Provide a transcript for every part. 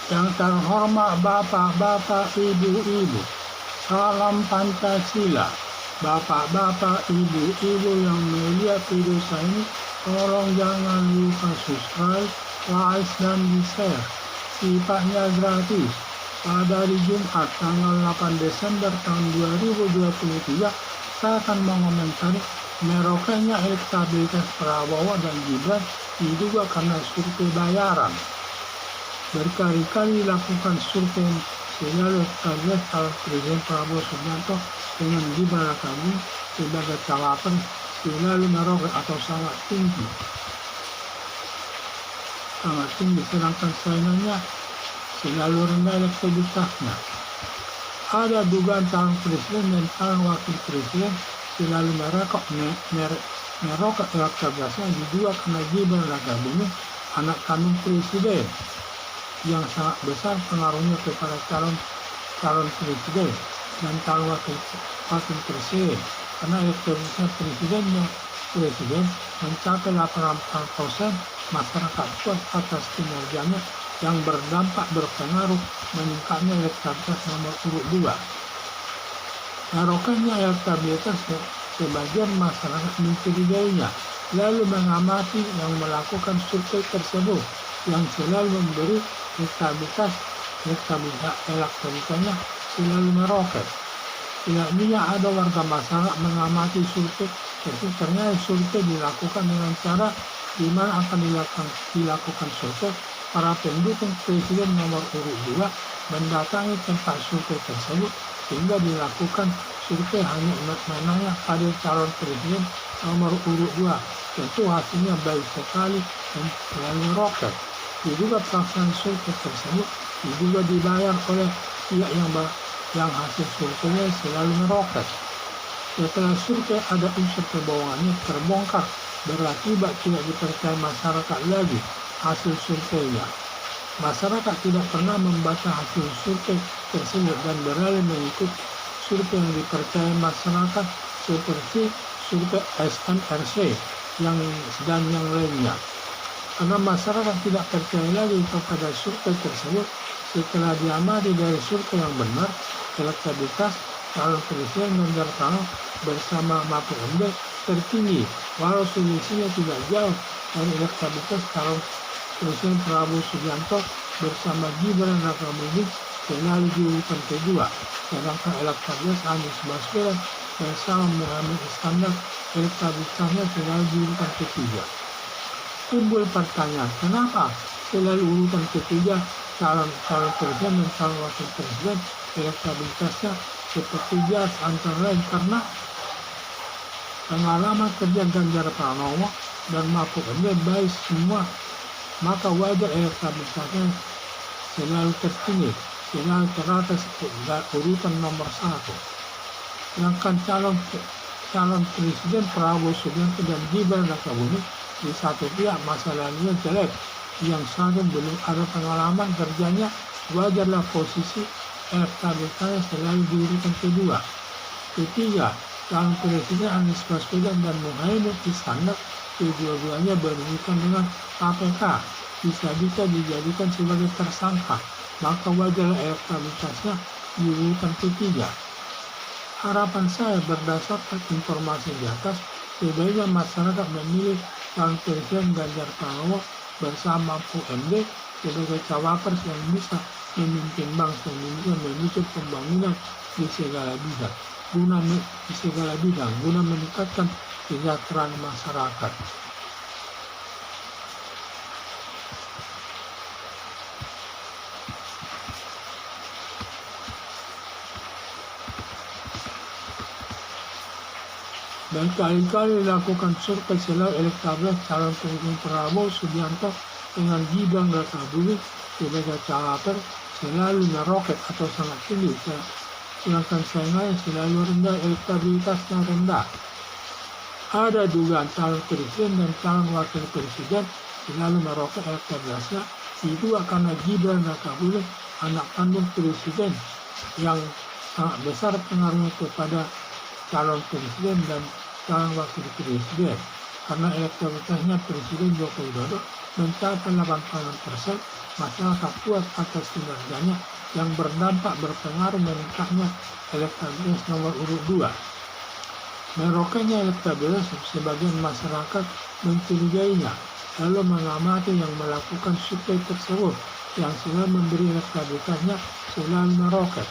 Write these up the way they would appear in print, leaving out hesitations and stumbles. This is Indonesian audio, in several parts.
Yang terhormat Bapak-Bapak, Ibu-Ibu, salam Pancasila. Bapak-bapak, ibu-ibu yang melihat video saya ini, tolong jangan lupa subscribe, like, dan di-share. Sifatnya gratis. Pada hari Jumat tanggal 8 Desember tahun 2023, saya akan mengomentari meroketnya elektabilitas Prabowo dan Gibran diduga karena survei bayaran. Berkali-kali dilakukan survei sehingga elektabilitas calon Presiden Prabowo Subianto dengan Gibran Rakabuming sebagai cawapres selalu meroket atau sangat tinggi. Sedangkan saingannya selalu rendah elektabilitasnya. Ada dugaan calon presiden dan calon wakil presiden selalu meroket elektabilitasnya diduga karena Gibran Rakabuming, anak kandung presiden, yang sangat besar pengaruhnya kepada calon presiden dan calon wakil presiden, karena elektabilitas presiden mencapai 88%, masyarakat puas atas kinerjanya yang berdampak berpengaruh meningkatnya elektabilitas nomor urut 2. Meroketnya elektabilitas sebagian masyarakat mencurigainya, lalu mengamati yang melakukan survei tersebut yang selalu memberi elektabilitasnya selalu meroket. Tidaknya ada warga masyarakat mengamati survei tersebut. Ternyata survei dilakukan dengan cara di mana akan dilakukan survei. Para pendukung presiden nomor urut 2 mendatangi tempat survei tersebut sehingga dilakukan survei hanya menanya pada calon presiden nomor urut 2. Tentu hasilnya baik sekali dan selalu meroket. Diduga pelaksanaan survei tersebut diduga dibayar oleh pihak yang hasil surveinya selalu meroket. Setelah survei ada unsur kebohongannya terbongkar, berakibat tidak dipercaya masyarakat lagi hasil surveinya. Masyarakat tidak pernah membaca hasil survei tersebut dan beralih mengikuti survei yang dipercaya masyarakat seperti survei SMRC dan yang lainnya. Karena masyarakat tidak percaya lagi kepada survei tersebut, setelah diamati dari survei yang benar, elektabilitas calon presiden Ganjar Pranowo bersama Mahfud MD tertinggi, walau selisihnya tidak jauh dari elektabilitas calon presiden Prabowo Subianto bersama Gibran Rakabuming selalu di urutan kedua, sedangkan elektabilitas Anies Baswedan bersama Muhammad Iskandar elektabilitasnya selalu di urutan ketiga. Timbul pertanyaan, kenapa selalu urutan ketiga calon presiden dan calon wakil presiden elektabilitasnya seperti biasa, antara lain karena pengalaman kerja Ganjar Pranowo dan Mahfud MD baik semua, maka wajar elektabilitasnya selalu tertinggi, selalu teratas urutan nomor 1. Sedangkan calon presiden Prabowo Subianto dan Gibran Rakabuming di satu pihak masalahnya jelek, yang satu belum ada pengalaman kerjanya, wajarlah posisi elektabilitasnya selalu di urutan kedua. Ketiga, calon presiden Anies Baswedan dan Muhammad Iskandar kedua-duanya berurusan dengan KPK, bisa-bisa dijadikan sebagai tersangka, maka wajarlah elektabilitasnya di urutan ketiga. Harapan saya berdasarkan informasi di atas, sebaiknya masyarakat memilih calon presiden Ganjar Pranowo bersama Mahfud MD sebagai cawapres yang bisa memimpin bangsa Indonesia menuju pembangunan di segala bidang guna meningkatkan kesejahteraan masyarakat. Berkali-kali dilakukan survei selalu elektabilitas calon presiden Prabowo Subianto dengan Gibran Rakabuming sebagai cawapres selalu meroket atau sangat tinggi, sedangkan saingannya selalu rendah, elektabilitasnya rendah. Ada dugaan calon presiden dan calon wakil presiden selalu meroket elektabilitasnya diduga karena Gibran Rakabuming, anak kandung presiden, yang sangat besar pengaruhnya kepada calon presiden dan calon wakil presiden, karena elektabilitasnya Presiden Joko Widodo mencapai 80%, masyarakat puas atas kinerjanya yang berdampak berpengaruh meningkatnya elektabilitas nomor urut 2. Meroketnya elektabilitas, sebagian masyarakat mencurigainya, lalu mengamati yang melakukan survei tersebut yang selalu memberi elektabilitasnya selalu meroket.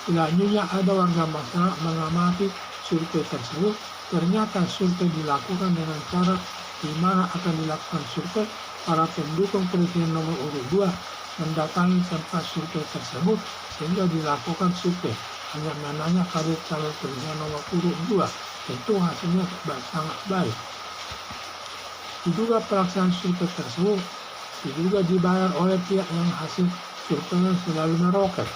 Selanjutnya ada warga masyarakat mengamati survei tersebut. Ternyata survei dilakukan dengan cara di mana akan dilakukan survei para pendukung presiden nomor urut 2 mendatangi tempat survei tersebut sehingga dilakukan survei hanya menanya kader calon presiden nomor urut 2. Tentu hasilnya sangat baik. Diduga pelaksanaan survei tersebut diduga dibayar oleh pihak yang hasil surveinya selalu meroket.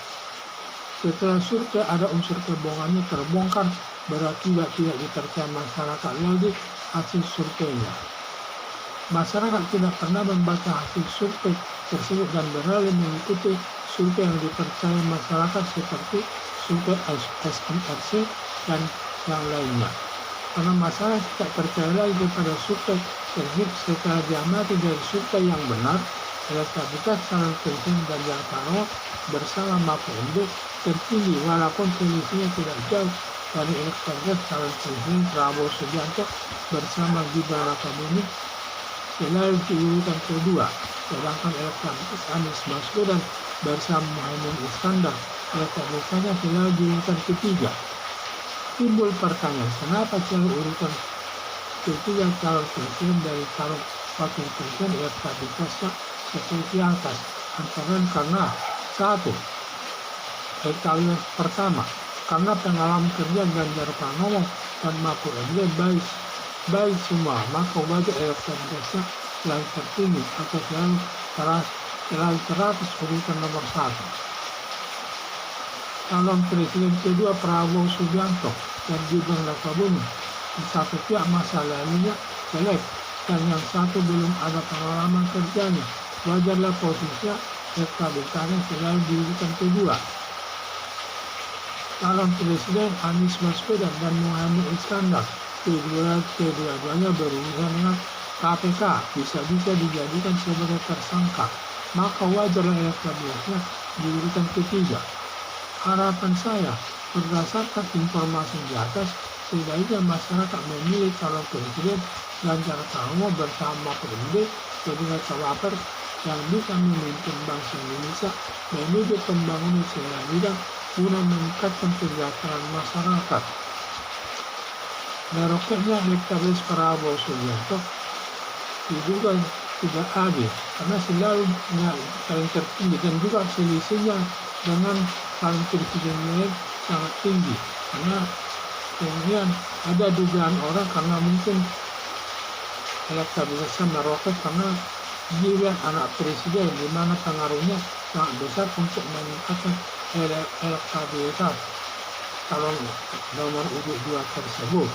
Setelah survei ada unsur kebohongannya terbongkar, berarti tidak dipercaya masyarakat lagi hasil surveinya. Masyarakat tidak pernah membaca hasil survei tersebut dan beralih mengikuti survei yang dipercaya masyarakat seperti survei SMRC dan yang lainnya. Karena masyarakat tidak percaya lagi kepada survei tersebut setelah diamati dari survei yang benar, elektabilitas calon presiden Ganjar Pranowo bersama Mahfud MD tertinggi walaupun selisihnya tidak jauh dari elektabilitas calon presiden Prabowo Subianto bersama Gibran Rakabuming selalu di urutan kedua, sedangkan elektabilitas Anies Baswedan bersama Muhaimin Iskandar elektabilitasnya selalu di urutan ketiga. Timbul pertanyaan, kenapa selalu urutan ketiga calon presiden dari calon wakil presiden elektabilitasnya seperti atas? Antara karena satu, elektabilitas pertama, karena pengalaman kerja Ganjar Pranowo dan Mahfud MD baik semua, maka wajib elektabilitasnya selalu tertinggi atau selalu teratas urutan nomor 1. Calon presiden kedua Prabowo Subianto dan Gibran Rakabuming, di satu pihak masa lalunya jelek dan yang satu belum ada pengalaman kerjanya, wajarlah posisinya elektabilitasnya selalu di urutan kedua. Calon presiden Anies Baswedan dan Muhaimin Iskandar, kedua-duanya berurusan dengan KPK, bisa-bisa dijadikan sebagai tersangka, maka wajarlah elektabilitasnya di urutan ketiga. Harapan saya, berdasarkan informasi di atas, sebaiknya masyarakat memilih calon presiden Ganjar Pranowo bersama Mahfud MD sebagai cawapres yang bisa memimpin bangsa Indonesia menuju pembangunan segala bidang guna meningkatkan kesejahteraan masyarakat. Meroketnya elektabilitas Prabowo Subianto diduga tidak adil karena selalu paling tertinggi dan juga selisihnya dengan calon presiden lain sangat tinggi, karena kemudian ada dugaan orang karena mungkin elektabilitasnya meroket karena dilihat anak presiden di mana pengaruhnya sangat besar untuk meningkatkan elektabilitas calon nomor urut 2 tersebut.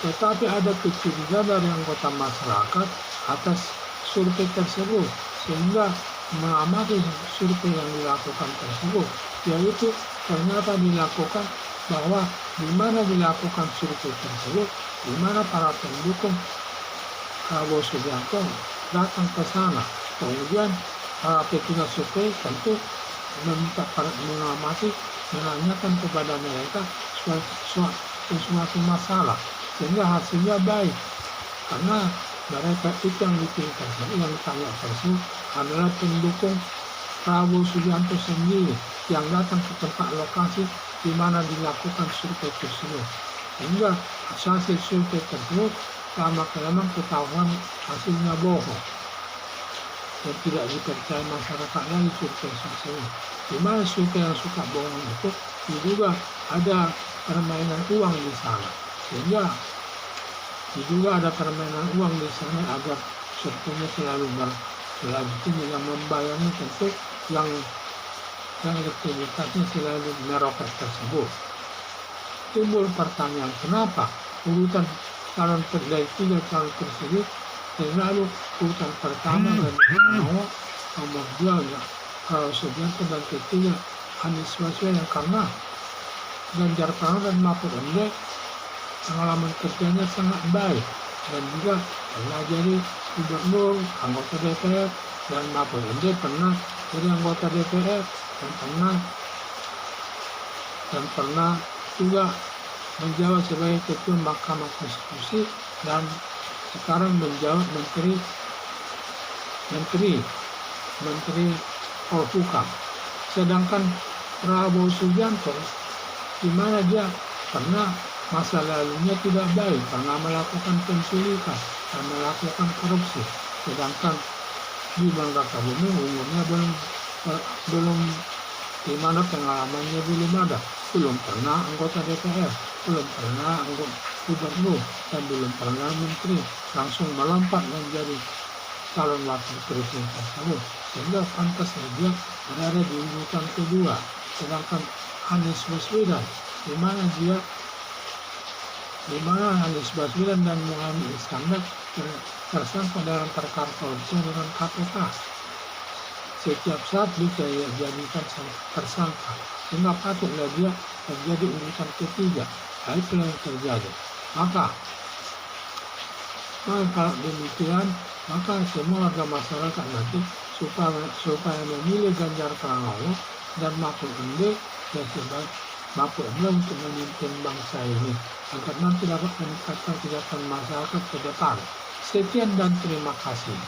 Tetapi ada kecurigaan dari anggota masyarakat atas survei tersebut sehingga mengamati survei yang dilakukan tersebut, yaitu ternyata dilakukan bahwa di mana dilakukan survei tersebut, di mana para pendukung Prabowo Subianto datang ke sana. Kemudian para petugas survei tentu meminta para mengamati, menanyakan kepada mereka sesuatu masalah sehingga hasilnya baik, karena mereka itu yang dipilih tersebut, yang ditanya tersebut adalah pendukung Prabowo Subianto sendiri yang datang ke tempat lokasi di mana dilakukan survei tersebut, sehingga hasil survei tersebut lama-kelamaan ketahuan hasilnya bohong dan tidak dipercaya masyarakat lagi survei tersebut. Di mana survei yang suka bohong itu diduga ada permainan uang di sana, sehingga diduga ada permainan uang di sana agar surveinya selalu tinggi, yang membayarnya tentu yang elektabilitasnya selalu meroket tersebut. Timbul pertanyaan, kenapa urutan calon dari 3 calon tersebut selalu urutan pertama Ganjar Pranowo, nomor 2 Prabowo Subianto, dan ketiga Anies Baswedan, karena Ganjar Pranowo dan Mahfud MD pengalaman kerjanya sangat baik dan juga pelajari gubernur, anggota DPR, dan Mahfud MD pernah jadi anggota DPR dan pernah juga menjabat sebagai ketua Mahkamah Konstitusi dan sekarang menjabat Menteri Polhukam. Sedangkan Prabowo Subianto, di mana dia pernah masa lalunya tidak baik, pernah melakukan penculikan dan melakukan korupsi. Sedangkan Gibran Rakabuming umurnya belum di mana pengalamannya belum ada, belum pernah anggota DPR, belum pernah anggota gubernur, dan belum pernah menteri, langsung melompat menjadi calon wakil presiden tersebut, sehingga pantas dia berada di urutan kedua. Sedangkan Anies Baswedan, di mana Anies Baswedan dan Muhammad Iskandar tersangka dalam perkara korupsi dengan KPK. Setiap saat bisa dijadikan tersangka, sehingga patutlah dia menjadi urutan ketiga. Itulah yang terjadi. Maka kalau demikian, maka semua warga masyarakat nanti supaya memilih Ganjar Pranowo dan Mahfud MD untuk memimpin bangsa ini agar nanti dapat meningkatkan kesejahteraan masyarakat ke depan. Sekian dan terima kasih.